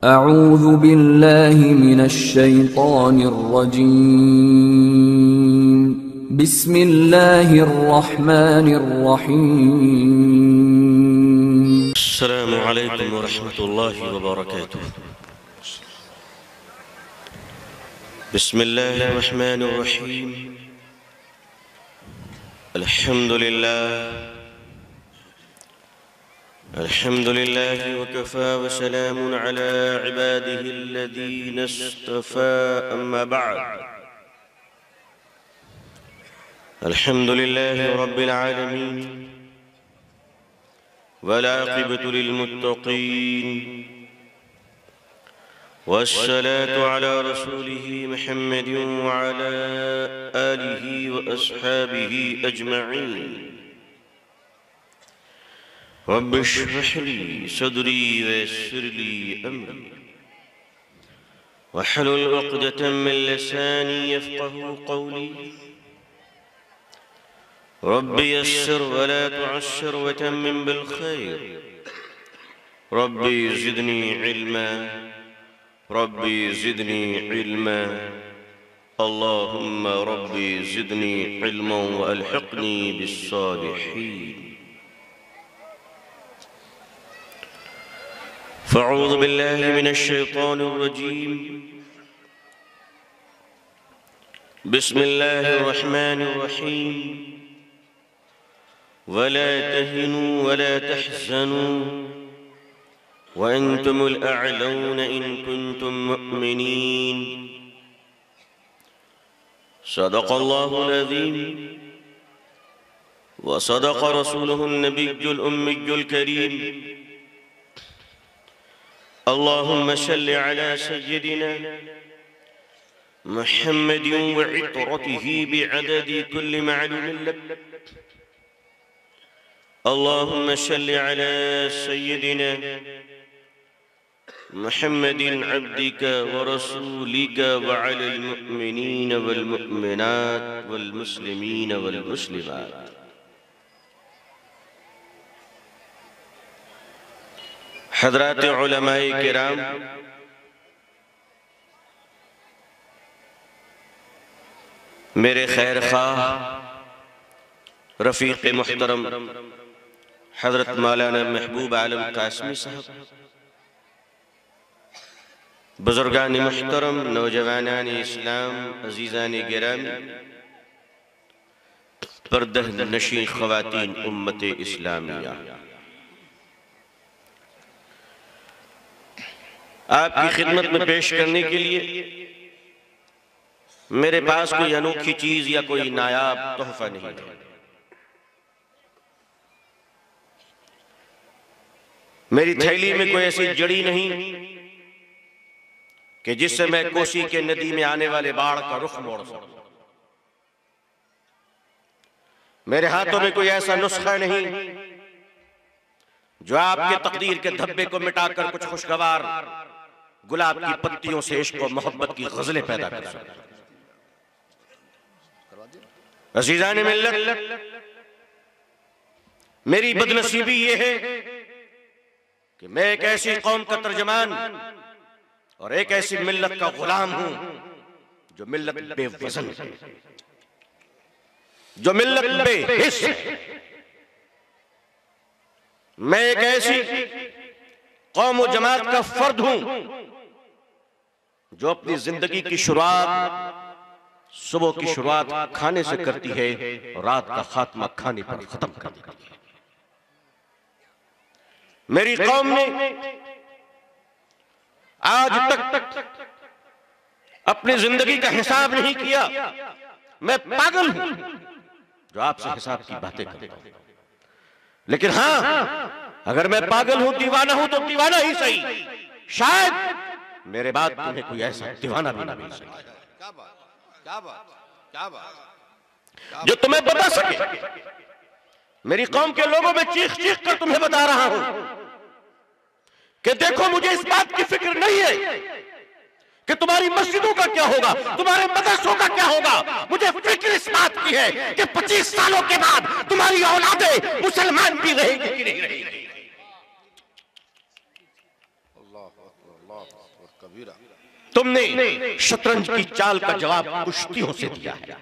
अऊज़ु बिल्लाहि मिनश्शैतानिर्रजीम। बिस्मिल्लाहिर्रहमानिर्रहीम। अस्सलामु अलैकुम वरहमतुल्लाहि वबरकातुह। बिस्मिल्लाहिर्रहमानिर्रहीम। अल्हम्दुलिल्लाह वकफ़ा वसलामुन अला इबादिहि अल्लज़ीना इस्तफ़ा अम्मा बअद। अल्हम्दुलिल्लाह रब्बिल आलमीन वल आक़िबतु लिल मुत्तक़ीन वस्सलातु अला रसूलिहि मुहम्मदिन व अला आलिहि व अस्हाबिहि अजमईन। रब्बि इश्रह ली सदरी वयस्सिर ली अमरी वहलुल उक़दतम मिन लिसानी यफ़क़हू क़ौली। रब्बि यस्सिर वला तुअस्सिर वतम्मिम बिल खैर। Rabbi ज़िदनी इल्मा rabbi ज़िदनी इल्मा। अल्लाहुम्मा रब्बि ज़िदनी इल्मा व अल्हिक़नी बिस्सालिहीन। फ़अऊज़ु बिल्लाहि मिनश्शैतानिर्रजीम। बिस्मिल्लाहिर्रहमानिर्रहीम। वला तहिनू वला तहज़नू व अंतुमुल अअलौना इन कुंतुम मुअ्मिनीन। सदक़ल्लाहुल अज़ीम व सदक़ रसूलुहुन नबियुल उम्मियुल करीम। अल्लाहुम्मा सल्लि अला सय्यिदिना मुहम्मदिन व इत्रतिही बिअददि कुल्लि मअलूमिन लक। अल्लाहुम्मा सल्लि अला सय्यिदिना मुहम्मदिन अब्दिका व रसूलिका व अलल मुअ्मिनीन वल मुअ्मिनात वल मुस्लिमीन वल मुस्लिमात। हज़रात उलमाए किराम, मेरे खैर ख़्वाह रफ़ीक़ मुहतरम हज़रत मौलाना महबूब आलम कासमी साहब, बुज़ुर्गान मुहतरम, नौजवानान इस्लाम, अज़ीज़ान गिरामी, पर्दह नशीं ख़वातीन उम्मत इस्लामिया, आपकी खिदमत में पेश करने के लिए मेरे पास कोई अनोखी चीज या कोई नायाब तोहफा नहीं है। मेरी थैली में कोई ऐसी जड़ी नहीं कि जिससे मैं कोसी के नदी में आने वाले बाढ़ का रुख मोड़ सकूं। मेरे हाथों में कोई ऐसा नुस्खा नहीं जो आपके तकदीर के धब्बे को मिटाकर कुछ खुशगवार गुलाब की पत्तियों से इश्क और मोहब्बत की गजलें पैदा कर सके। अज़ीज़ान मिल्लत, मेरी बदनसीबी ये है कि मैं एक ऐसी कौम का तर्जमान और एक ऐसी मिल्लत का गुलाम हूं जो मिल्लत बेवज़न है, जो मिल्लत बेहिस है। मैं एक ऐसी कौम और जमात का फर्द हूं जो अपनी जिंदगी की शुरुआत सुबह की शुरुआत खाने से करती है और रात का खात्मा खाने पर खत्म कर देती है। मेरी कौम ने आज तक अपनी जिंदगी का हिसाब नहीं किया। मैं पागल हूं जो आपसे हिसाब की बातें करता हूं, लेकिन हां, अगर मैं पागल हूं, दीवाना हूं, तो दीवाना ही सही, शायद मेरे बाद तुम्हें कोई ऐसा दीवाना भी ना मिल सके जो तुम्हें बता सके। मेरी कौम के लोगों में चीख चीख कर तुम्हें बता रहा हूं कि देखो, मुझे इस बात की फिक्र नहीं है कि तुम्हारी मस्जिदों का क्या होगा, तुम्हारे मदरसों का क्या होगा। मुझे फिक्र इस बात की है कि 25 सालों के बाद तुम्हारी औलादें मुसलमान भी रहेंगी कि नहीं रहेंगी। तुमने शतरंज की चाल का जवाब कुश्तियों से दिया है।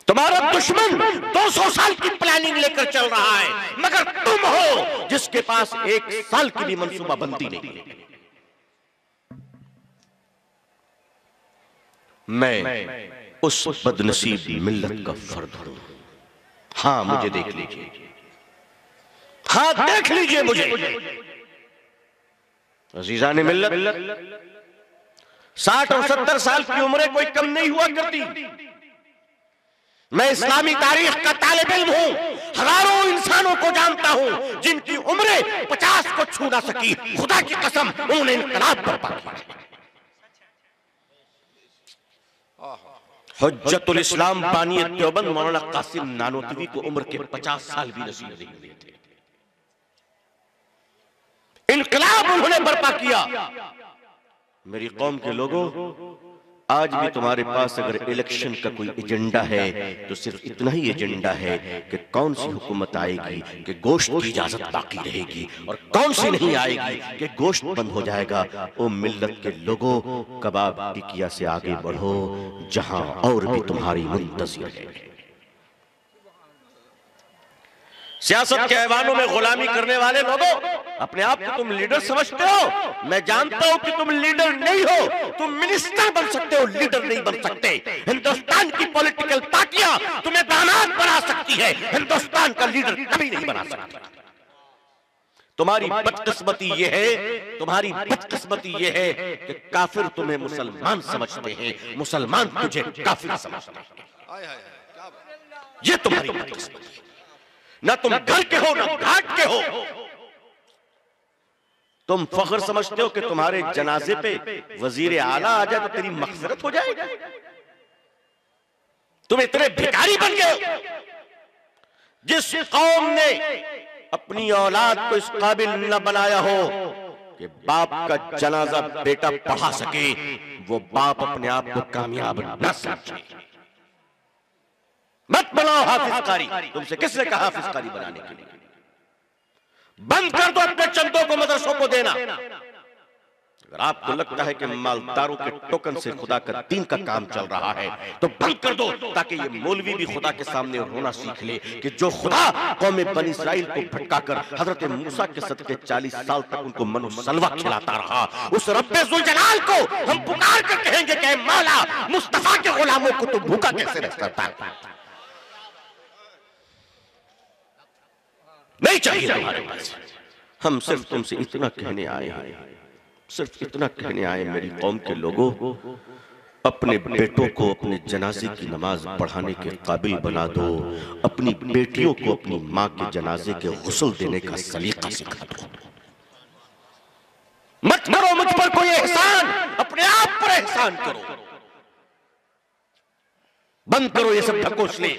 तुम्हारा दुश्मन 200 साल की प्लानिंग लेकर चल रहा है, मगर तुम हो जिसके पास 1 साल की भी मंसूबाबंदी नहीं है। मैं उस बदनसीब मिल्लत का फर्द हूं। हां, मुझे देख लीजिए, हां देख लीजिए मुझे। अजीजान मिल्लत, 60 और 70 साल की उम्रें कोई कम नहीं हुआ करती। मैं इस्लामी तारीख का तालिब इल्म हूं। हजारों इंसानों को जानता हूं जिनकी उम्रें 50 को छू ना सकी। खुदा की कसम, उन्होंने इनकलाब बर्पा किया। हुज्जतुल इस्लाम बानी देवबंद मौलाना कासिम नानोतवी को उम्र के 50 साल भी नसीब नहीं हुए थे। इनकलाब उन्होंने बर्पा किया। मेरी कौम के लोगों, आज भी तुम्हारे पास अगर इलेक्शन का कोई एजेंडा है तो सिर्फ इतना ही एजेंडा है कि कौन सी हुकूमत आएगी कि गोश्त की इजाजत बाकी रहेगी और कौन सी नहीं आएगी कि गोश्त बंद हो जाएगा। ओ मिल्लत के लोगों, कबाब टिकिया से आगे बढ़ो, जहां और भी तुम्हारी मुंतज़िर है। सियासत के ऐवानों में गुलामी करने वाले लोगों, अपने आप को तुम लीडर समझते हो। मैं जानता हूं कि तुम लीडर नहीं हो। तुम मिनिस्टर बन सकते हो, लीडर नहीं बन सकते। हिंदुस्तान की पॉलिटिकल पार्टियां तुम्हें दामाद बना सकती है, हिंदुस्तान का लीडर कभी नहीं बना सकती। तुम्हारी बदकिस्मती ये है, तुम्हारी बदकिस्मती ये है कि काफिर तुम्हें मुसलमान समझते हैं, मुसलमान तुझे काफिर समझते हैं। ये तुम्हारी बदकिस्मती है। ना तुम घर के हो, ना घाट के हो। तुम फख्र समझते हो कि तुम्हारे जनाजे पे वजीर आला आ जाए तो तेरी मग़फ़िरत हो जाएगी। तुम इतने भिखारी बन गए। जिस कौम ने अपनी औलाद को इस काबिल न बनाया हो कि बाप का जनाजा बेटा पढ़ा सके, वो बाप अपने आप को कामयाब न समझे। मत बनाओ हाफिज कारी। तुमसे किसने कहा हाफिज कारी बनाने के लिए? बंद कर दो अपने चंदों को मदरसों को देना। अगर आपको लगता है कि मालदारों के टोकन से खुदा का दीन का काम चल रहा है तो बंद कर दो, ताकि ये मौलवी भी खुदा के सामने रोना सीख ले कि जो खुदा कौम बनी इस्राइल को भटकाकर हजरत मूसा के सदके 40 साल तक उनको मनो सलवा खिलाता रहा, उस रब्बे जुल जलाल को हम पुकार कर कहेंगे कि मौला, मुस्तफा के गुलामों को तो भूखा कैसे रख सकता है? नहीं चाहिए तुम्हारे पास। हम सिर्फ तुमसे इतना कहने आए हैं, सिर्फ इतना कहने आए मेरी कौम के लोगों, अपने बेटों को अपने जनाजे की नमाज पढ़ाने के काबिल बना दो। अपनी बेटियों को अपनी माँ के जनाजे के गुस्ल देने का सलीका सिखा दो। मत करो मुझ पर कोई एहसान, अपने आप पर एहसान करो। बंद करो ये सब ढकोसले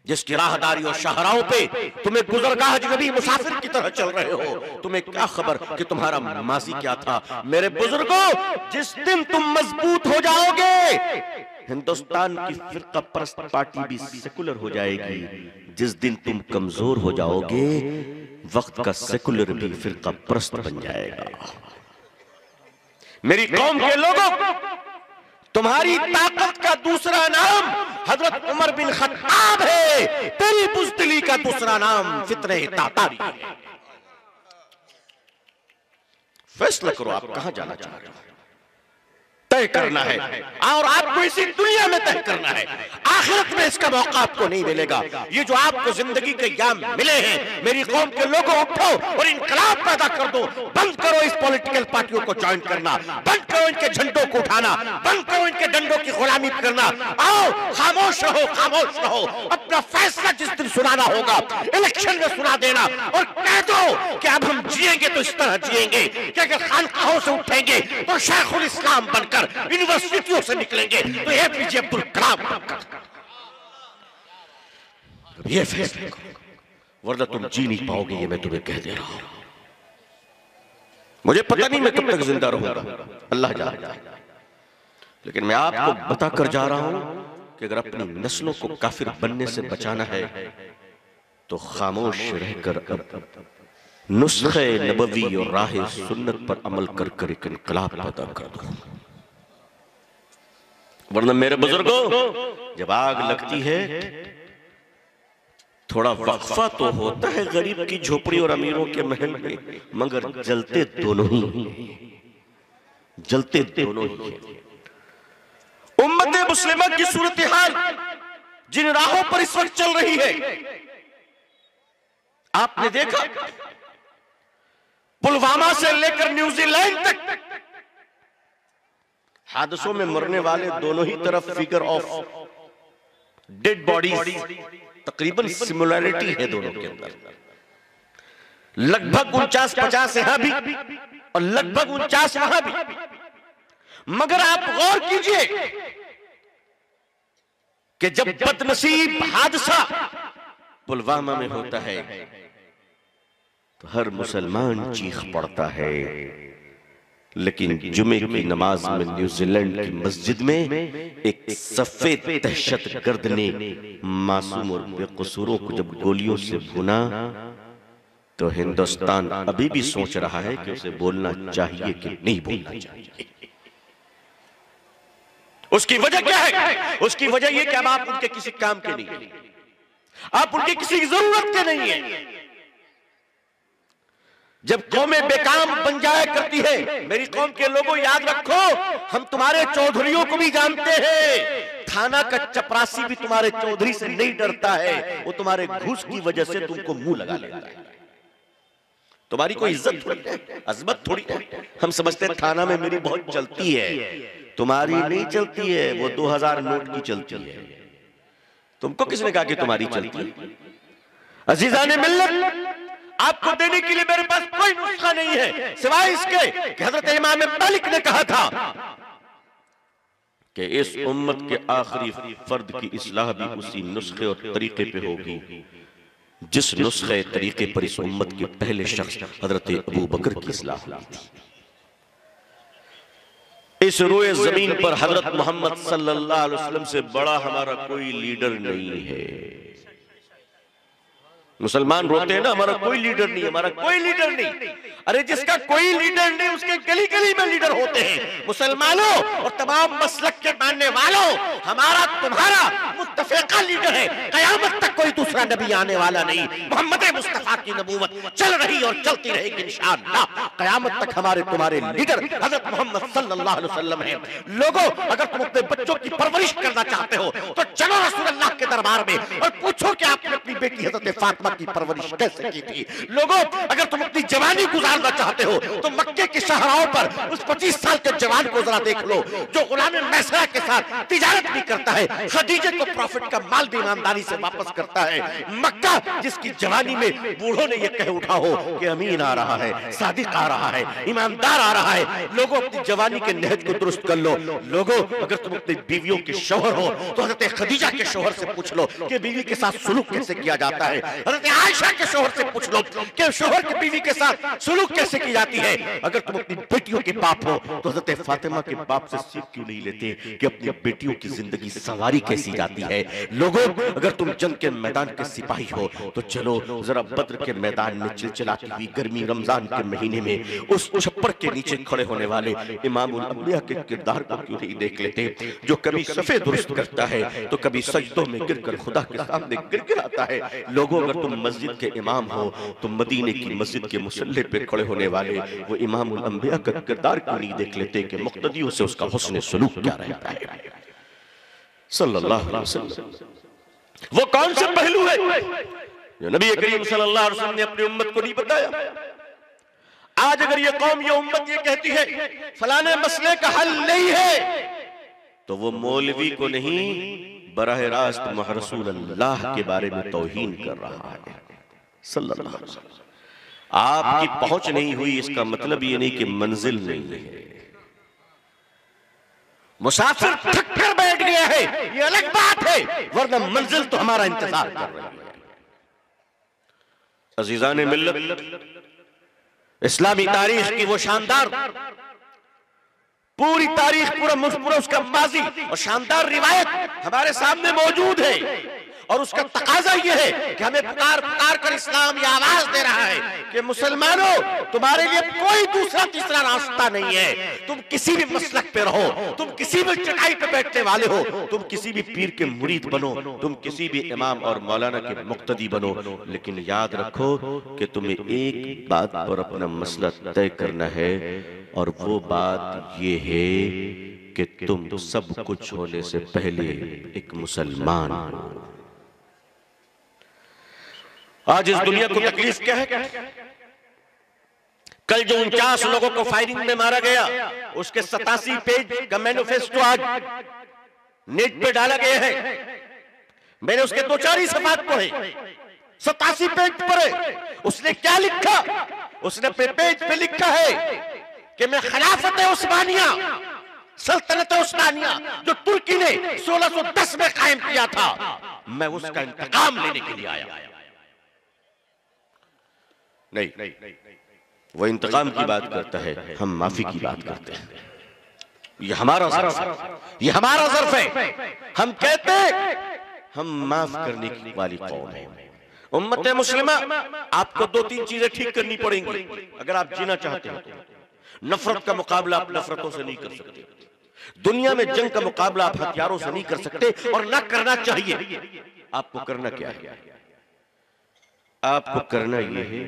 जिसकी राहदारी और शाहराहों पे तुम्हें गुजरगाह अजनबी मुसाफिर की तरह चल रहे हो। तुम्हें क्या खबर कि तुम्हारा माजी क्या था? मेरे बुजुर्गों, जिस दिन तुम मजबूत हो जाओगे, हिंदुस्तान की फिरका परस्त पार्टी भी सेकुलर हो जाएगी। जिस दिन तुम कमजोर हो जाओगे, वक्त का सेकुलर भी फिरका परस्त बन जाएगा। मेरी कौम के लोगों, तुम्हारी ताकत का दूसरा नाम हजरत उमर बिन खत्ताब है। तेरी बुज़दिली का दूसरा नाम फित्ने तातारी है। फैसला करो आप कहां जाना चाह रहे हो। तय करना है और आपको इसी दुनिया में तय करना है। आखिरत में इसका मौका आपको नहीं मिलेगा। ये जो आपको जिंदगी के याम मिले हैं, मेरी कौम के लोगों, उठो और इनकलाब पैदा कर दो। बंद करो इस पॉलिटिकल पार्टियों को ज्वाइन करना, बंद करो इनके झंडों को उठाना, बंद करो इनके डंडों की गुलामी करना। आओ, खामोश रहो, खामोश रहो। अपना फैसला जिस दिन सुनाना होगा, इलेक्शन में सुना देना और कह दो कि अब हम जिएंगे तो इस तरह जिएंगे कि अगर खानकाहों से उठेंगे तो शेखुल इस्लाम बनकर, यूनिवर्सिटियों से निकलेंगे तो एपीजे अब्दुल कलाम बनकर। ये फैसला करो, वरना तुम जी नहीं पाओगे। ये मैं तुम्हें कह दे रहा हूं। मुझे पता नहीं मैं कब तक जिंदा रहूंगा, अल्लाह जानता है। लेकिन मैं आपको बताकर जा रहा हूं कि अगर अपनी नस्लों को काफिर बनने से बचाना है तो खामोश रहकर अब नुस्खे नबवी और राह सुन्नत पर अमल कर कर एक इनकलाब पैदा कर दो। वरना मेरे बुजुर्गों, जब आग लगती है थोड़ा वक्फा तो होता है गरीब की झोपड़ी और अमीरों के महल में, मगर जलते दोनों ही, जलते दोनों ही। उम्मत मुस्लिमा की सूरत हाल जिन राहों पर इस वक्त चल रही है, आपने देखा पुलवामा से लेकर न्यूजीलैंड तक हादसों में मरने वाले दोनों ही तरफ फिगर ऑफ डेड बॉडीज तकरीबन सिमिलरिटी है दोनों के अंदर, लगभग 49-50 यहां भी और लगभग 49 वहां भी। मगर आप गौर कीजिए कि जब बदनसीब हादसा पुलवामा में होता है तो हर मुसलमान चीख पड़ता है, लेकिन जुमे की नमाज में न्यूजीलैंड की मस्जिद में एक सफेद दहशत गर्द ने मासूम और बेकसूरों को जब गोलियों से भुना तो हिंदुस्तान अभी भी सोच रहा है कि उसे बोलना चाहिए कि नहीं बोलना चाहिए। उसकी वजह क्या है? उसकी वजह यह कि अब आप उनके किसी काम के नहीं, आप उनके किसी जरूरत के नहीं है। जब कौमें बेकाम बन जाया करती है, मेरी कौम के लोगों याद रखो, हम तुम्हारे चौधरियों को भी जानते हैं, थाना का चपरासी भी तुम्हारे चौधरी से नहीं डरता है, वो तुम्हारे घूस की वजह से तुमको मुंह लगा लेता है। तुम्हारी कोई इज्जत थोड़ी है, अजमत थोड़ी है। हम समझते हैं थाना में मेरी बहुत चलती है, तुम्हारी नहीं चलती है, वो 2000 नोट की चलती है। तुमको किसने कहा कि तुम्हारी चलती है? अजीजाने मिल्लत, आपको देने के लिए मेरे पास कोई नुस्खा नहीं है सिवाय इसके कि हजरत इमाम मालिक ने कहा था कि इस उम्मत के आखिरी फर्द की इस्लाह भी उसी नुस्खे और तरीके पे होगी जिस नुस्खे तरीके पर इस उम्मत के पहले शख्स हजरत अबू बकर की इस्लाह हुई थी। इस रोए जमीन पर हजरत मोहम्मद सल्लल्लाहु अलैहि वसल्लम से बड़ा हमारा कोई लीडर नहीं है। मुसलमान रोते हैं ना, हमारा कोई लीडर नहीं, हमारा कोई लीडर नहीं। अरे जिसका कोई लीडर नहीं उसके गली गली में लीडर होते हैं। मुसलमानों और तमाम मसलक के मानने वालों, हमारा तुम्हारा मुत्तफिका लीडर है। कयामत तक कोई दूसरा नबी आने वाला नहीं। मोहम्मद मुस्तफा की नबूवत चल रही और चलती रहेगी इंशाअल्लाह। कयामत तक हमारे तुम्हारे लीडर हजरत मोहम्मद सल्लल्लाहु अलैहि वसल्लम है। लोगों, अगर तुम अपने बच्चों की परवरिश करना चाहते हो तो चलो रसूलुल्लाह के दरबार में और पूछो कि आपने अपनी बेटी हजरत फातिमा की परवरिश कैसे की थी। लोगों, अगर तुम अपनी जवानी गुजारना चाहते हो तो मक्के की शाहराहों पर उस 25 साल के जवान को जरा देख लो जो गुलाम मैसरा के साथ तिजारत भी करता है, खदीजा को प्रॉफिट का माल भी ईमानदारी से वापस करता है। मक्का जिसकी जवानी में बूढ़ों ने यह कह उठा हो कि अमीन आ रहा है, सादिक आ रहा है, ईमानदार आ रहा है। लोगों, अपनी जवानी के नहज को दुरुस्त कर लो। लोगों, अगर तुम अपनी बीवियों के शौहर हो तो हजरत खदीजा के शौहर से पूछ लो कि बीवी के साथ सुलूक कैसे किया जाता है। हजरत आयशा के शौहर से पूछ लो कि शौहर की बीवी के साथ सुलूक कैसे की जाती है। अगर तुम अपनी बेटियों के बाप हो तो हजरत फातिमा के बाप से सीख क्यों नहीं लेते कि अपनी बेटियों की जिंदगी सवारी कैसी जाती है। लोगों, अगर तुम जंग के मैदान के सिपाही हो तो चलो जरा बद्र के मैदान में चिलचिलाती हुई गर्मी रमजान के महीने में उस छप्पर के नीचे खड़े होने वाले इमामुल अंबिया के किरदार को क्यों नहीं देख लेते, जो कभी सफेद दुरुस्त करता है तो कभी सजदों में गिरकर खुदा के सामने गिड़गिड़ाता है। लोगों, अगर तुम मस्जिद के इमाम हो तो मदीने की मस्जिद के मुसल्ले पे खड़े होने वाले वो इमामुल अंबिया का किरदार क्यों नहीं देख लेते कि मुक्तदियों से उसका हुस्न सलूक क्या रहता है। सल्लल्लाहु अलैहि वसल्लम वो कौन से पहलू है जो नबी करीम सल्लल्लाहु अलैहि वसल्लम ने अपनी उम्मत को नहीं बताया। आज अगर ये कौम, ये उम्मत ये कहती है फलाने मसले का हल नहीं है, तो वो मौलवी को नहीं बराह रास्त रसूल अल्लाह के बारे में तौहीन कर रहा है सल्लल्लाहु अलैहि वसल्लम। आपकी पहुंच नहीं हुई इसका मतलब ये नहीं कि मंजिल नहीं है। मुसाफिर थक कर बैठ गया है ये अलग बात है, वरना मंजिल तो हमारा इंतजार कर रही है। अजीजाने मिल्लत, इस्लामी तारीख की वो शानदार पूरी तारीख, पूरा उसका माजी और शानदार रिवायत हमारे सामने मौजूद है। और उसका तकाजा यह है कि हमें पुकार पुकार कर इस्लाम ये आवाज दे रहा है कि मुसलमानों, तुम्हारे लिए कोई दूसरा तीसरा रास्ता नहीं है। तुम किसी भी मसलक पे रहो, तुम किसी भी चटाई पे बैठने वाले हो, तुम किसी भी पीर के मुरीद बनो, तुम किसी भी इमाम और मौलाना के मुक्तदी बनो, लेकिन याद रखो कि तुम्हें एक बात पर अपना मसला तय करना है, और वो बात ये है कि तुम सब कुछ होने से पहले एक मुसलमान हो। आज इस दुनिया को तकलीफ क्या है? कल जो 49 लोगों को फायरिंग में मारा गया, उसके 87 पेज का मैनिफेस्टो आज नेट पे डाला गया है। मैंने उसके 2-4 ही सफात पढ़े, 87 पेज पढ़े। उसने क्या लिखा? उसने पेज पे लिखा है कि मैं खिलाफत उस्मानिया, सल्तनत उस्मानिया जो तुर्की ने 1610 में कायम किया था, मैं उसका इंतकाम लेने के लिए आया। नहीं, वो इंतकाम की बात करता है, हम माफी की बात करते हैं। ये हमारा ज़र्फ है, ये हमारा ज़र्फ है। हम कहते हैं हम माफ करने की वाली कौम है। उम्मत मुस्लिमा, आपको 2-3 चीजें ठीक करनी पड़ेंगी अगर आप जीना चाहते हो। नफरत का मुकाबला आप नफरतों से नहीं कर सकते, दुनिया में जंग का मुकाबला आप हथियारों से नहीं कर सकते, और ना करना चाहिए। आपको करना क्या है? आपको करना यह है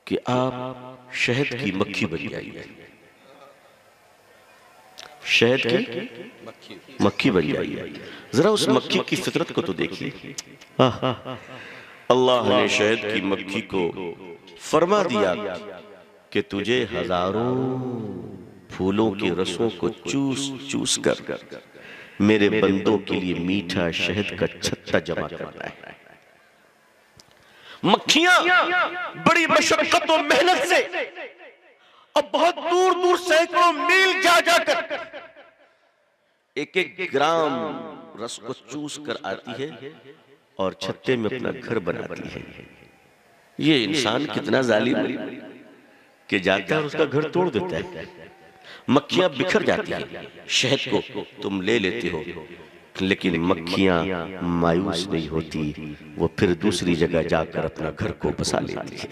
कि आप शहद की मक्खी बन जाइए, शहद की मक्खी बन जाइए। जरा उस मक्खी की फितरत को तो देखिए। अल्लाह ने शहद की मक्खी को फरमा दिया कि तुझे हजारों फूलों के रसों को चूस चूस कर मेरे बंदों के लिए मीठा शहद का छत्ता जमा करना है। मक्खियां बड़ी मशक्कत और मेहनत से और बहुत दूर दूर सैकड़ों मील जा जाकर एक ग्राम रस को चूस कर आती है और छत्ते में अपना घर बनाती है। ये इंसान कितना जालिम है कि जाता है और उसका घर तोड़ देता है। मक्खियां बिखर जाती हैं, शहद को तुम ले लेते हो, लेकिन मक्खियां मायूस नहीं होती, वो फिर दूसरी जगह जाकर अपना घर को बसा लेती है।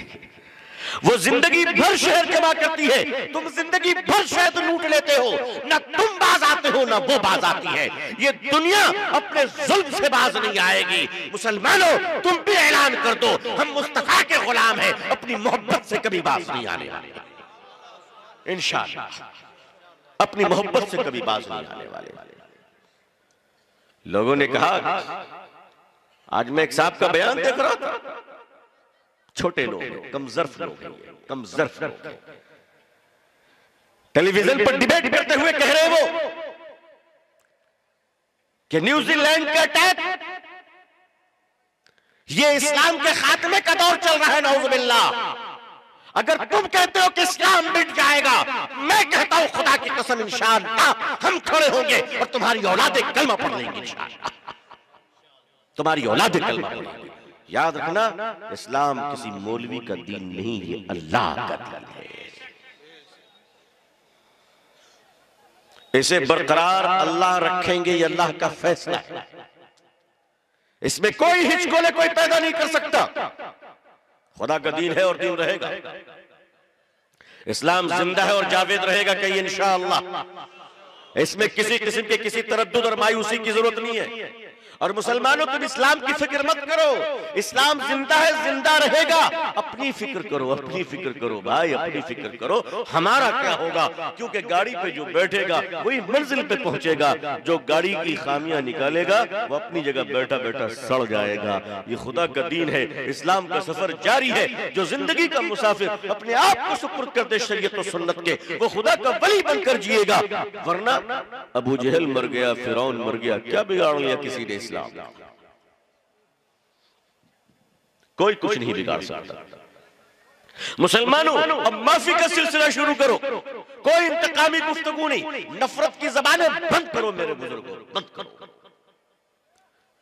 वो जिंदगी भर शहर जमा करती है, तुम जिंदगी भर शहद लूट लेते हो, ना तुम बाज आते हो ना वो बाज आती है। ये दुनिया अपने जुल्म से बाज नहीं आएगी। मुसलमानों, तुम भी ऐलान कर दो, हम मुस्तफा के गुलाम हैं, अपनी मोहब्बत से कभी बाज नहीं आने वाले। इंशाअल्लाह अपनी मोहब्बत से कभी बाज नहीं आने वाले। लोगों ने कहा, आज मैं एक साहब का बयान देख रहा था, छोटे लोग, कमजर्फ लोग, कमजर्फ लोग टेलीविजन पर डिबेट करते हुए कह रहे वो कि न्यूजीलैंड का अटैक ये इस्लाम के खात्मे का दौर चल रहा है, नाउजुबिल्लाह। अगर तुम कहते हो कि इस्लाम मिट जाएगा, मैं कहता हूं खुदा की कसम इंशाअल्लाह हम खड़े होंगे और तुम्हारी औलादे कलमा पढ़ लेंगी इंशाअल्लाह, तुम्हारी औलादे कलमा पढ़ लेंगी। याद रखना, इस्लाम किसी मौलवी का दीन नहीं, ये अल्लाह का दीन है। इसे बरकरार अल्लाह रखेंगे, ये अल्लाह का फैसला है। इसमें कोई हिचकोले कोई पैदा नहीं कर सकता। खुदा का दीन है और दीन रहेगा। इस्लाम जिंदा है और जावेद रहेगा कहीं इंशाअल्लाह। इसमें किसी किस्म के किसी तरद्दुद और मायूसी की जरूरत नहीं है। और मुसलमानों, तुम इस्लाम की फिक्र मत करो, इस्लाम जिंदा है, जिंदा रहेगा। अपनी फिक्र करो, अपनी फिक्र करो भाई, अपनी फिक्र करो। हमारा क्या होगा, क्योंकि गाड़ी पे जो बैठेगा वही मंजिल पे पहुंचेगा, जो गाड़ी की खामियां निकालेगा वो अपनी जगह बैठा बैठा सड़ जाएगा। ये खुदा का दीन है, इस्लाम का सफर जारी है। जो जिंदगी का मुसाफिर अपने आप को सुपुर्द कर दे शरीयत और सुन्नत के, वो खुदा का वली बनकर जिएगा। वरना अबू जहल मर गया, फिरौन मर गया, क्या बिगाड़ लिया किसी ने इस्लाम? कोई कुछ नहीं बिगाड़ सकता। मुसलमानों, अब माफी का सिलसिला शुरू करो। कोई इंतकामी गुफ्तगू नहीं, नफरत की जबानें बंद करो मेरे बुजुर्गों, बंद करो।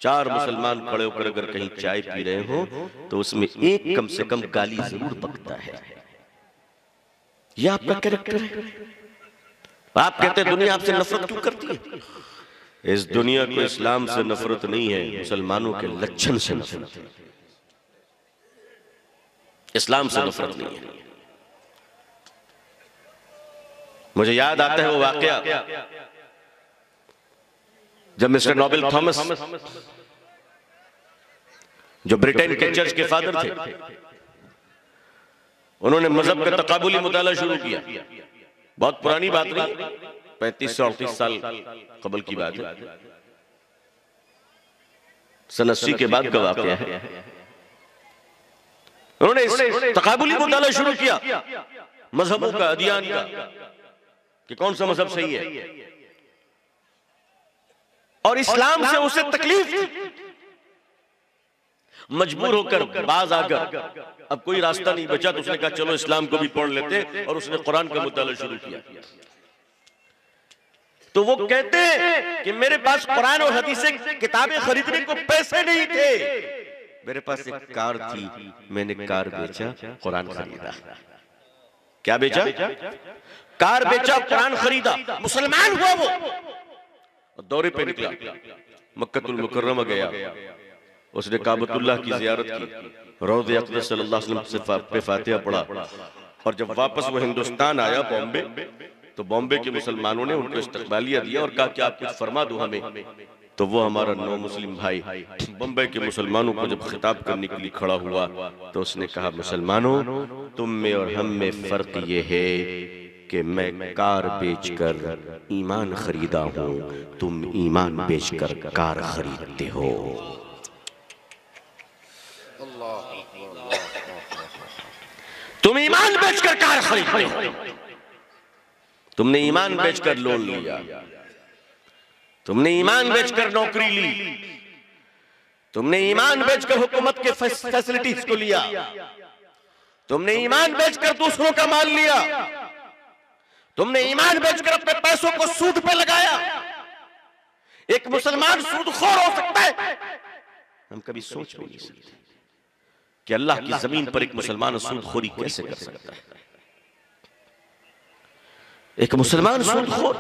4 मुसलमान खड़े होकर अगर कहीं चाय पी रहे हो तो उसमें एक कम से कम गाली जरूर बकता है। यह आपका कैरेक्टर है। आप कहते हैं दुनिया आपसे नफरत क्यों करती है? इस दुनिया को इस्लाम से नफरत नहीं है, मुसलमानों के लक्षण से नफरत है। इस्लाम से नफरत नहीं है। मुझे याद आता है वो वाकया जब मिस्टर नोबेल थॉमस, जो ब्रिटेन के चर्च के फादर थे, उन्होंने मजहब का तकाबुली मुताला शुरू किया। बहुत पुरानी बात नहीं, 35 से 38 साल कबल की बात है, सन 80 के बाद का वाकया है। उन्होंने इस तकाबुली मुताला शुरू किया मजहबों का, अदियान का, कि कौन सा मजहब सही है। और इस्लाम से उसे तकलीफ थी। मजबूर होकर बाज आकर अब कोई रास्ता नहीं बचा तो उसने कहा चलो इस्लाम को भी पढ़ लेते, और उसने कुरान का मुताला शुरू किया। तो वो कहते हैं कि मेरे पास कुरान और हदीसें किताबें खरीदने को पैसे नहीं थे, मेरे पास एक कार थी, मैंने कार बेचा, कुरान खरीदा। क्या बेचा? कार बेचा, कुरान खरीदा। मुसलमान हुआ वो। दौरे पे निकला, मक्कतुल मुकर्रमा गया, उसने काबतुल्लाह की जियारत की, रौज़ अक़दस सल्लल्लाहु अलैहि वसल्लम पे फातिहा पढ़ा, और जब वापस वो हिंदुस्तान आया बॉम्बे, तो बॉम्बे के मुसलमानों ने उनको इस्तक़बालिया दिया और कहा कि आप कुछ फरमा दो हमें। तो वो हमारा नौ मुस्लिम भाई बॉम्बे के मुसलमानों को जब खिताब करने के लिए खड़ा हुआ तो उसने कहा, मुसलमानों, तुम में और हम में फर्क ये है कि मैं कार बेचकर ईमान खरीदा हूं, तुम ईमान बेचकर कार खरीदते हो। तुम ईमान बेचकर कार खरीदते हो, तुमने ईमान बेचकर लोन लिया, तुमने ईमान बेचकर नौकरी ली, तुमने ईमान बेचकर हुकूमत के फैसिलिटीज को लिया, तुमने ईमान बेचकर दूसरों का माल लिया, तुमने ईमान बेचकर अपने पैसों को सूद पे लगाया। एक मुसलमान सूदखोर हो सकता है? हम कभी सोच भी नहीं सकते कि अल्लाह की जमीन पर एक मुसलमान सूदखोरी कैसे कर सकता है। एक मुसलमान सूदखोर,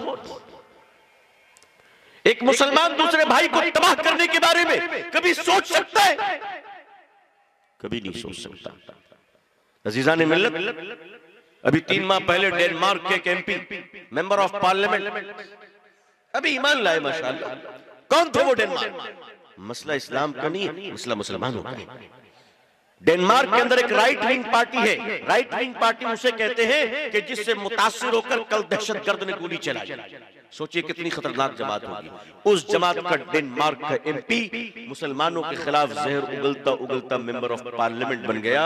एक मुसलमान दूसरे भाई को तबाह करने के बारे में कभी सोच सकता है? कभी नहीं सोच सकता। अजीजान मिल्लत, अभी 3 माह पहले डेनमार्क के एक एमपी, मेंबर ऑफ पार्लियामेंट, अभी ईमान लाए माशाअल्लाह। कौन थे वो डेनमार्क? मसला इस्लाम का नहीं है, मसला मुसलमानों का है। डेनमार्क के अंदर एक राइट विंग पार्टी है। राइट विंग पार्टी उसे कहते हैं कि जिससे मुतासिर होकर कल दहशतगर्द ने गोली चलाई। सोचिए कितनी खतरनाक जमात होगी। उस जमात का डेनमार्क का एमपी मुसलमानों के खिलाफ जहर उगलता उगलता मेंबर ऑफ पार्लियामेंट बन गया,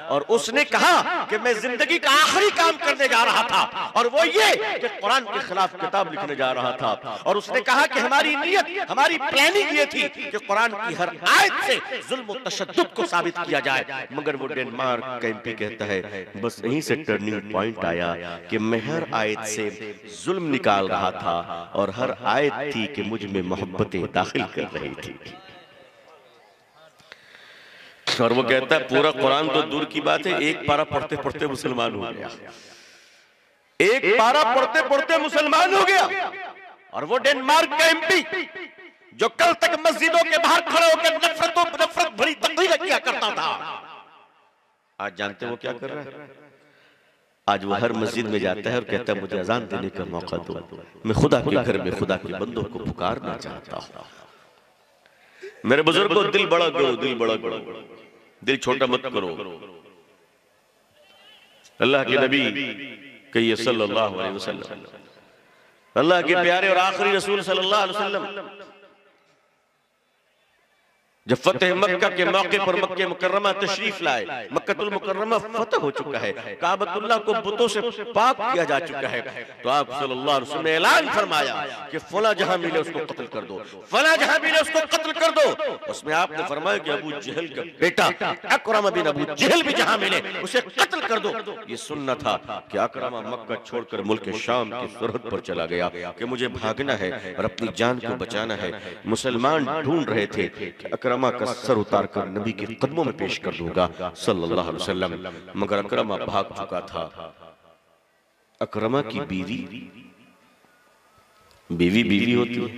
और उसने कहा कि मैं जिंदगी का आखिरी काम करने जा रहा था, और वो ये कि कुरान के खिलाफ किताब लिखने जा रहा था। और उसने कहा कि हमारी नियत, हमारी प्लानिंग ये थी कि कुरान की हर आयत से जुल्म और तशद्दुद को साबित किया जाए। मगर वो डेनमार्क का एमपी कहता है बस यहीं से टर्निंग पॉइंट आया कि मैं हर आयत से जुल्म निकाल रहा था, और हर आयत थी कि मुझ में मोहब्बतें दाखिल कर रही थी। और वो कहता है पूरा कुरान तो दूर की बात है, एक पारा पढ़ते पढ़ते मुसलमान हो गया, एक पारा पढ़ते पढ़ते मुसलमान हो गया। और वो डेनमार्क का एमपी जो कल तक मस्जिदों के बाहर खड़े होकर नफरत भरी तकरीर किया करता था, आज जानते हो क्या कर रहा है? आज वो हर मस्जिद में जाता है और कहता है मुझे अजान देने का मौका दो, मैं खुदा के घर में खुदा के बंदों को पुकारना चाहता हूं। मेरे बुजुर्गों, दिल बड़ा करो, दिल बड़ा करो, दिल छोटा मत करो। अल्लाह के नबी कहिए सल्लल्लाहु अलैहि वसल्लम, अल्लाह के प्यारे और आखिरी रसूल सल्लल्लाहु अलैहि वसल्लम जब फतेह मक्का के मौके पर मक्के मुकर्रमा तशरीफ लाए, मक्कतुल मुकर्रमा फतह हो चुका है, काबतुल्लाह को बुतों से पाक किया जा चुका है, तो आप सल्लल्लाहु अलैहि वसल्लम ने ऐलान फरमाया कि फला जहां मिले उसको कत्ल कर दो, फला जहां मिले उसको कत्ल कर दो। उसमें आपने फरमाया कि अबू जहल का बेटा अकरमा बिन अबू जहल भी जहां मिले उसे कत्ल कर दो। ये सुनना था कि अकरमा मक्का छोड़कर मुल्क शाम की सरहद पर चला गया कि मुझे भागना है और अपनी जान को बचाना है। मुसलमान ढूंढ रहे थे कि अकरमा का सर उतार कर नबी के कदमों में पेश कर दूंगा सल्लल्लाहु अलैहि वसल्लम, मगर अकरमा भाग चुका था। अकरमा की बीवी बीवी होती है,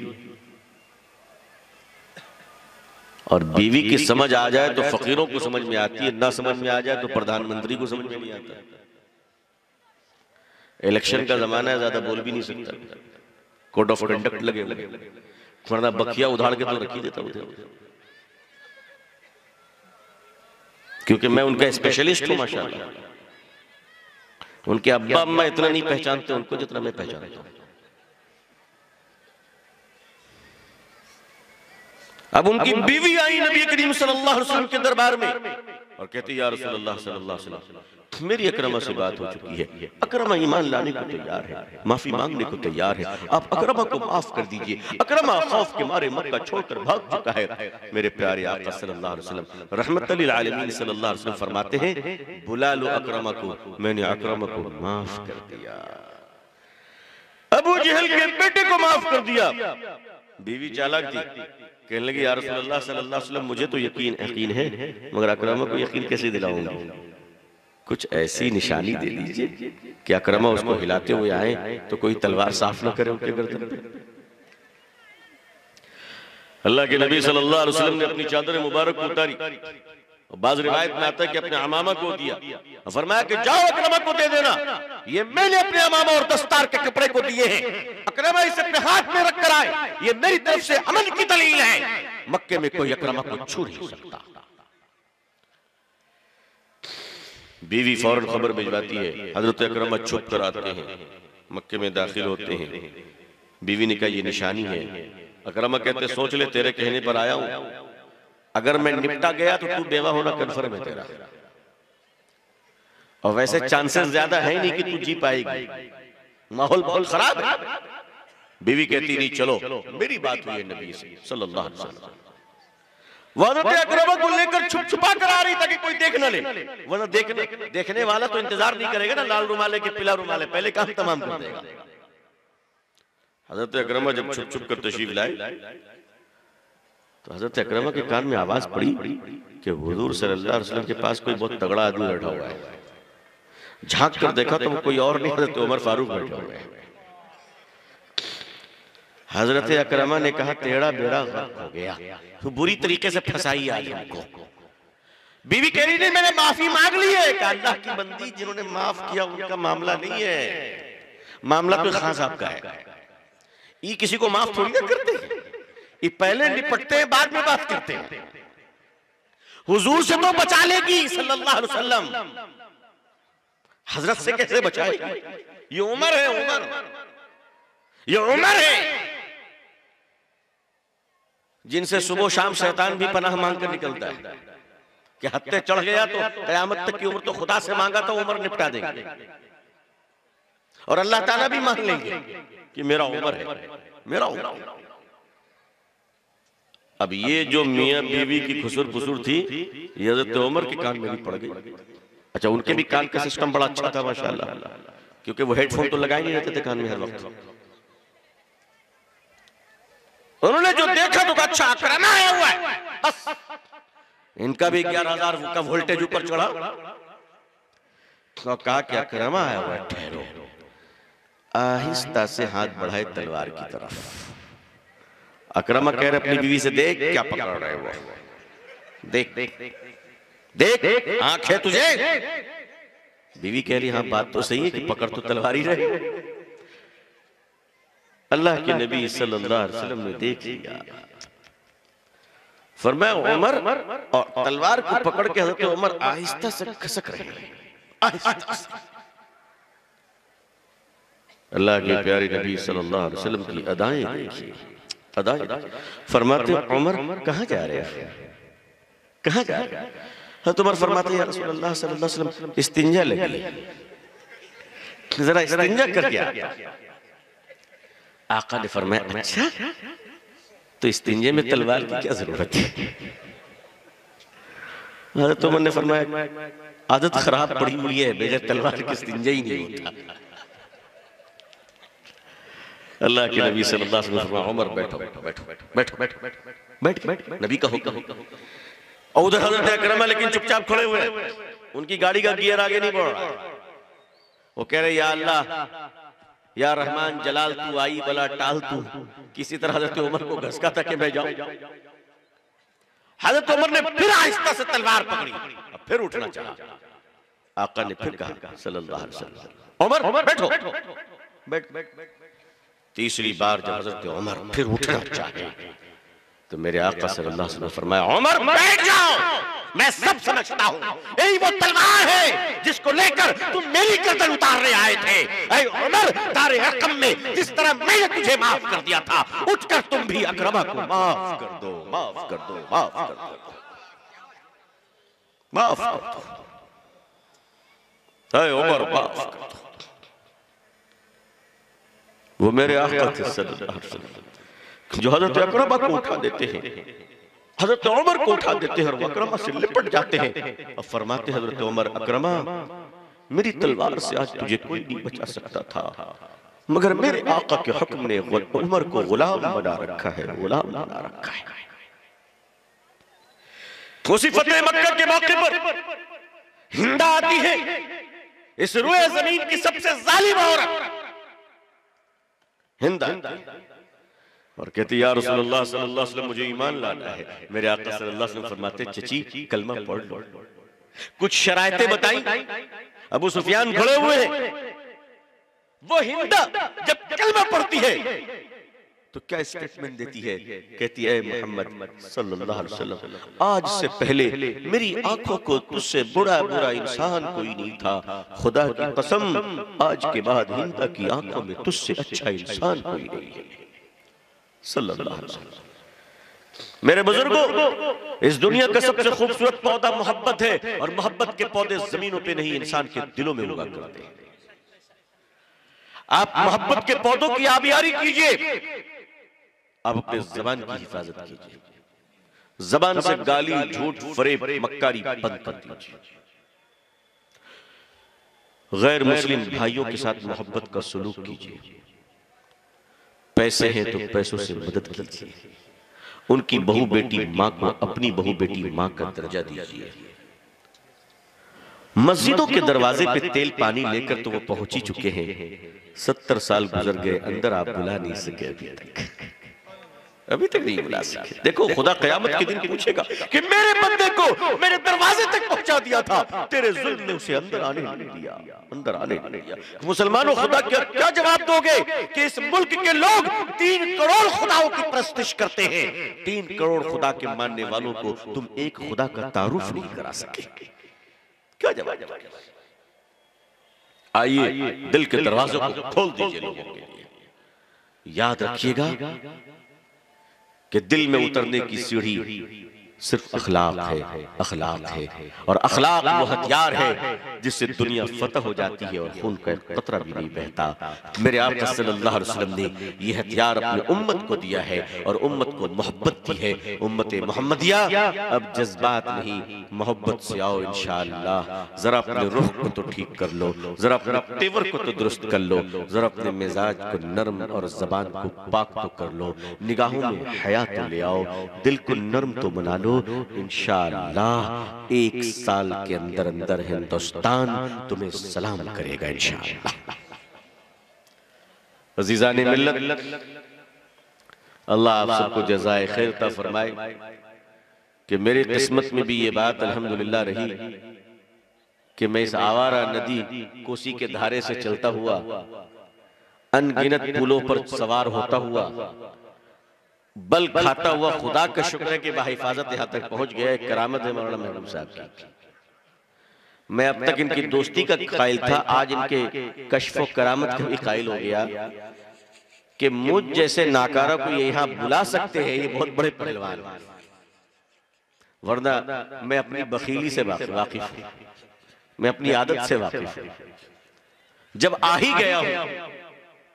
और बीवी की समझ आ जाए तो फकीरों को समझ में आती है, ना समझ में आ जाए तो प्रधानमंत्री को समझ में नहीं आता। इलेक्शन का जमाना है, ज्यादा बोल भी नहीं सकता, कोड ऑफ कंडक्ट लगे हुए, वरना बखिया उधाड़ के तो रखी देता उधर, क्योंकि मैं उनका स्पेशलिस्ट हूं माशाल्लाह। उनके अब्बा अम्मा इतना नहीं पहचानते उनको जितना मैं पहचानता हूं। अब उनकी बीवी आई नबी करीम सल्लल्लाहु अलैहि वसल्लम के दरबार में और कहती या रसूलुल्लाह सल्लल्लाह अलैहि वसल्लम, मेरी अकरमा से बात हो चुकी है, अकरमा ईमान लाने को तैयार है, माफी मांगने को तैयार है, आप अकरमा को माफ कर दीजिए। अकरमा खौफ के मारे मक्का छोड़कर भाग चुका है। मेरे प्यारे आका सल्लल्लाहु अलैहि वसल्लम रहमतुल लिल आलमीन सल्लल्लाहु अलैहि वसल्लम फरमाते हैं, बुला लो अकरमा को, मैंने अकरमा को माफ कर दिया। अबू जहल के बेटे को माफ कर दिया। बीवी चालाक थी, कहने लगी या रसूलल्लाह सल्लल्लाहु अलैहि वसल्लम, मुझे तो यकीन है, मगर अकरमा को यकीन कैसे दिलाऊंगी? कुछ ऐसी निशानी दे दीजिए कि अकरमा उसको हिलाते हुए आए तो कोई तलवार साफ न करे उनके गर्दन पे। अल्लाह के नबी सल्लल्लाहु अलैहि वसल्लम ने अपनी चादर मुबारक को उतारी और बाज़ रिवायत में आता है कि अपने अमामा को दिया और फरमाया कि जाओ अकरमा को दे देना, ये मैंने अपने अमामा और दस्तार के कपड़े को दिए हैं, अकरमा इसे अपने हाथ में रख कर आए, ये मेरी तरफ से अमन की दलील है। मक्के में कोई अकरमा को छू नहीं सकता। बीवी फौरन खबर भिजवाती है, हजरत अकरमा छुप कर आते हैं, मक्के में दाखिल होते हैं। बीवी ने कहा ये निशानी है। अकरमा कहते सोच ले तेरे कहने पर आया हूं, अगर मैं निपटा गया तो तू बेवा होना कन्फर्म है तेरा, और वैसे चांसेस ज्यादा है नहीं कि तू जी पाएगी, माहौल बहुत खराब है। बीवी कहती नहीं चलो, मेरी बात हुई है नबी से सल्लल्लाहु अलैहि वसल्लम। हज़रत अकरमा को लेकर छुप छुपा कर आ रही ताकि कोई देख न ले, वरना देखने वाला तो इंतजार नहीं करेगा ना, लाल रुमाले के पीला रुमाले, पहले काम तमाम कर देगा। हजरत अकरमा जब छुप छुप कर तशरीफ लाए तो हजरत अकरमा के कान में आवाज पड़ी कि हुजूर सल्लल्लाहु अलैहि वसल्लम के पास कोई बहुत तगड़ा आदमी बैठा हुआ है। झांक कर देखा तो वो कोई और नहीं, हजरत उमर फारूक बैठे हुए हैं। हजरत अकरमा ने कहा टेढ़ा बेड़ा गर्क हो गया, तो बुरी तरीके से फंसाई आज हमको। बीवी कह रही नहीं मैंने माफी मांग ली है। अल्लाह की बंदी, जिन्होंने माफ किया उनका मामला नहीं है, मामला तो खान साहब का है। ये किसी को माफ थोड़ी ना करते हैं, ये पहले निपटते हैं बाद में बात करते हैं। हुजूर से तो बचा लेगी सल्लल्लाहु अलैहि वसल्लम, हजरत से कैसे बचाएगी? ये उमर है, ये उमर है जिनसे सुबह शाम शैतान भी पनाह मांग कर निकलता है कि हत्ते चढ़ गया तो कयामत तक की उम्र तो खुदा से मांगा तो उमर निपटा देंगे, और अल्लाह ताला भी मांग लेंगे कि मेरा उमर है, मेरा उमर। अब ये जो मियां बीवी की खुसुर फुसुर थी, ये हज़रत उमर के कान में भी पड़ गई। अच्छा, उनके भी कान का सिस्टम बड़ा अच्छा था माशाल्लाह, क्योंकि वो हेडफोन तो लगाए नहीं रहते थे कान में हर वक्त। उन्होंने जो देखा तो अच्छा अकरमा आया हुआ है, बस इनका भी 11,000 का वोल्टेज ऊपर चढ़ा तो कहा कि अकरमा आया हुआ है, ठहरो। आहिस्ता से हाथ बढ़ाए तलवार की तरफ। अकरमा कह रहे अपनी बीवी से देख क्या पकड़ रहे हो, देख देख देख आंख है तुझे। बीवी कह रही हाँ बात तो सही है कि पकड़ तो तलवार ही रही। अल्लाह के नबी सल्लल्लाहु अलैहि वसल्लम ने देख लिया, फरमाया उमर, और तलवार को पकड़ के हज़रत उमर आहिस्ता से खसक रहे हैं, आहिस्ता से। अल्लाह के प्यारे नबी सल्लल्लाहु अलैहि वसल्लम की अदाएं देखिए, अदाएं। फरमाते उमर कहाँ जा रहे हैं, कहाँ जा रहे हैं? हज़रत उमर फरमाते हैं या रसूलल्लाह सल्लल्लाहु अलैहि वसल्लम इस्तिंजा लगी, जरा इस्तिंजा करके आ। आका ने फरमाया अच्छा, तो इस्तिंजे में तलवार की क्या जरूरत है? हज़रत उमर ने फरमाया आदत खराब पड़ी हुई है, बगैर तलवार के इस्तिंजा ही नहीं होता। अल्लाह के नबी सल्लल्लाहु अलैहि वसल्लम फरमाया उमर बैठो बैठो बैठो बैठो बैठो बैठ बैठ, नबी का हुक्म। और उधर हज़रत अकरमा लेकिन चुपचाप खड़े हुए, उनकी गाड़ी का गियर आगे नहीं बढ़ रहा। वो कह रहे या अल्लाह या रहमान जलाल तू आई बला टाल तू, किसी तरह हज़रत उमर को घसका था कि मैं जाऊं। हजरत उमर ने फिर आहिस्ता से तलवार पकड़ी और फिर उठना चाहा। आका ने फिर कहा सल्लल्लाहु अलैहि वसल्लम, उमर बैठो, बैठ। तीसरी बार जब हजरत उमर फिर उठना चाहे तो मेरे आका सल्लल्लाहु अलैहि वसल्लम ने फरमाया, उमर बैठ जाओ, मैं सब समझता हूं, यही वो तलवार है जिसको लेकर तुम मेरी गर्दन उतारने आए थे। ऐ उमर, तारे हकम में जिस तरह मैंने तुझे माफ कर दिया था, उठकर तुम भी अकरमा को माफ कर दो, माफ कर दो, माफ कर दो, माफ कर दो। ऐ उमर, माफ कर दो। वो मेरे आका थे सल्लल्लाहु अलैहि वसल्लम जो हजरत अकरमा को उठा देते हैं, हजरत उमर को उठा देते हैं और वो अकरमा से लिपट जाते हैं और फरमाते हैं हजरत उमर, अकरमा मेरी तलवार से आज तुझे कोई नहीं बचा सकता था, मगर मेरे आका के हुक्म ने उमर को गुलाम बना रखा है, गुलाम बना रखा है। उसी फतेह मक्का के मौके पर हिंदा आती है, इस रुए जमीन की सबसे जालिम औरत हिंदा, और कहती या रसूलुल्लाह सल्लल्लाहु अलैहि वसल्लम मुझे ईमान लाना है। मेरे आका सल्लल्लाहु अलैहि वसल्लम फरमाते, चची कलमा पढ़ लो। कुछ शरायतें बताई, अबू सुफियान खड़े हुए हैं, वो हिंदा जब कलमा पढ़ती है तो क्या स्टेटमेंट देती है, कहती है मोहम्मद सल्लल्लाहु अलैहि वसल्लम आज से पहले मेरी आंखों को तुझसे बुरा बुरा इंसान कोई नहीं था, खुदा की कसम आज के बाद हिंदा की आंखों में तुझसे अच्छा इंसान कोई नहीं है सल्लल्लाहु अलैहि वसल्लम। मेरे बुजुर्गों, इस दुनिया का सबसे खूबसूरत पौधा मोहब्बत है और मोहब्बत के पौधे जमीनों पे नहीं इंसान के दिलों में उगा करते हैं। आप मोहब्बत के पौधों की आबियारी कीजिए, आप अपने जबान की हिफाजत कीजिए, जबान से गाली झूठ फरेब मक्कारी बंद कर दीजिए, गैर मुस्लिम भाइयों के साथ मोहब्बत का सलूक कीजिए, पैसे हैं तो पैसों से मदद कीजिए, उनकी बहू बेटी माँ को अपनी बहू बेटी माँ का दर्जा दीजिए। मस्जिदों के दरवाजे पे तेल पानी लेकर तो वो पहुंच ही चुके हैं, 70 साल गुजर गए, अंदर आप बुला नहीं सके, अभी तक नहीं बुला सके। देखो खुदा क़यामत के दिन पूछेगा कि मेरे बंदे को मेरे दरवाजे तक पहुंचा दिया था, तेरे जुल्म ने उसे अंदर आने नहीं दिया, अंदर आने नहीं दिया। मुसलमानों खुदा क्या जवाब दोगे कि इस मुल्क के लोग 3 करोड़ खुदाओं की प्रस्तिश करते हैं, 3 करोड़ खुदा के मानने वालों को तुम एक खुदा का तारुफ नहीं करा सके, क्या जवाब? आइए दिल के दरवाजों को खोल दीजिए लोगों के लिए। याद रखिएगा कि दिल में उतरने की सीढ़ी सिर्फ अखलाक है, अखलाक है, और अखलाक वो हथियार है जिससे दुनिया फतह हो जाती है और खून का एक कतरा भी नहीं बहता। मेरे आका सल्लल्लाहु अलैहि वसल्लम ने ये हथियार अपने उम्मत को दिया है और उम्मत को मोहब्बत दी है। उम्मत मोहम्मदिया अब जज्बात नहीं, मोहब्बत से आओ इंशाअल्लाह। जरा अपने रुख को तो ठीक कर लो, जरा अपने तेवर को तो दुरुस्त कर लो, जरा अपने मिजाज को नरम और जबान को पाक तो कर लो, निगाहों में हया तो ले आओ, दिल को नरम तो बना लो। इंशाअल्लाह 1 साल के अंदर अंदर हिंदुस्तान तुम्हें सलाम करेगा इंशाअल्लाह। अजीज़ाने मिल्लत, अल्लाह आप सबको जज़ाए खैर अता फरमाए कि मेरे किस्मत में भी ये बात अल्हम्दुलिल्लाह रही कि मैं इस आवारा नदी कोसी के धारे से चलता हुआ, अनगिनत पुलों पर सवार होता हुआ, बल खाता हुआ, खुदा का शुक्र है कि बाहिफाजत यहाँ तक पहुंच गया। करामत है मौलाना महबूब साहब की। मैं अब तक इनकी दोस्ती का कायल था, आज इनके कश्फ करामत का भी कायल हो गया कि मुझ जैसे नाकारा को ये यहाँ बुला सकते हैं, ये बहुत बड़े पहलवान, वरना मैं अपनी बखीली से वाकिफ हूं, मैं अपनी आदत से वाकिफ हूं। जब आ ही गया हूं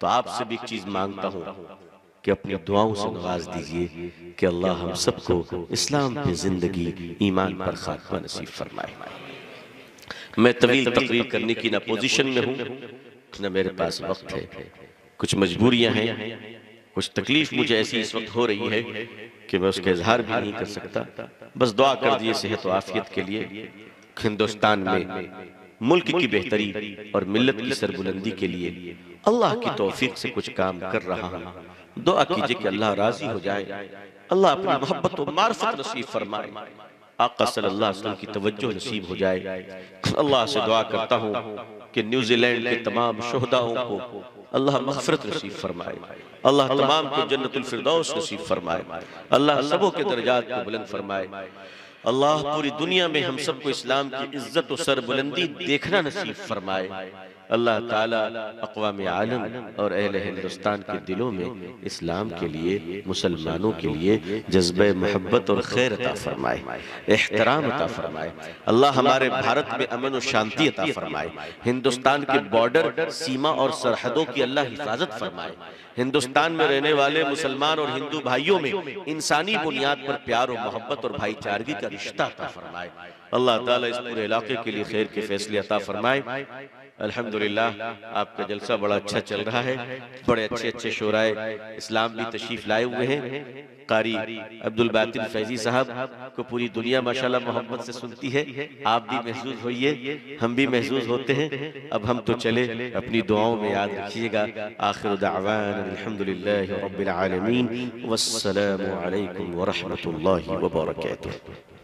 तो आपसे भी एक चीज मांगता हूं कि अपनी दुआओं से नवाज दीजिए कि अल्लाह हम सबको इस्लाम पे जिंदगी, ईमान पर खात्मा नसीब फरमाए। मैं तवील तकरीर करने की ना पोजीशन में हूं, न मेरे पास वक्त है, कुछ मजबूरियां हैं, कुछ तकलीफ मुझे ऐसी इस वक्त हो रही है कि मैं उसका इजहार भी नहीं कर सकता। बस दुआ कर दिए सेहत और आफियत के लिए। हिंदुस्तान में मुल्क की बेहतरी और मिल्लत की सरबुलंदी के लिए अल्लाह की तौफीक से कुछ काम कर रहा हूँ। दुआ कीजिए कि अल्लाह राजी हो जाए, अल्लाह अपनी मोहब्बत और मार्फत नसीब फरमाए, आका सल्लल्लाहु अलैहि वसल्लम की तवज्जो नसीब हो जाए। अल्लाह से दुआ करता हूँ कि न्यूजीलैंड के तमाम शोहदाओं को अल्लाह मग़फ़िरत नसीब फरमाए, अल्लाह तमाम को जन्नतुल फिरदौस नसीब फरमाए, अल्लाह सबों के दर्जात को बुलंद फरमाए। अल्लाह पूरी दुनिया में हम सबको इस्लाम की इज्जत और सरबुलंदी देखना नसीब फरमाए। अल्लाह ताला अक़वाम आलम और अहले हिंदुस्तान के दिलों में इस्लाम के लिए, मुसलमानों के लिए जज्बे मोहब्बत और खैर अता फरमाए, एहतराम अता फरमाए। अल्लाह हमारे भारत में अमन और शांति अता फरमाए। हिंदुस्तान के बॉर्डर, सीमा और सरहदों की अल्लाह हिफाजत फरमाए। हिंदुस्तान में रहने वाले मुसलमान और हिंदू भाइयों में इंसानी बुनियाद पर प्यार और मोहब्बत और भाईचारगी का रिश्ता अता फरमाए। अल्लाह ताला इस पूरे इलाके के लिए खैर के फैसले अता फरमाए। अल्हम्दुलिल्लाह आपका जलसा बड़ा अच्छा चल रहा है, बड़े अच्छे अच्छे शोराए इस्लाम भी तशरीफ लाए हुए हैं। कारी अब्दुल बातिल फैजी साहब को पूरी दुनिया माशाल्लाह मोहब्बत से सुनती है, आप भी महसूस होइए, हम भी महसूस होते हैं। अब हम तो चले, अपनी दुआओं में याद रखिएगा। आखिर दावाना अल्हम्दुलिल्लाहि रब्बिल आलमीन, वस्सलामु अलैकुम व रहमतुल्लाहि व बरकातुहू।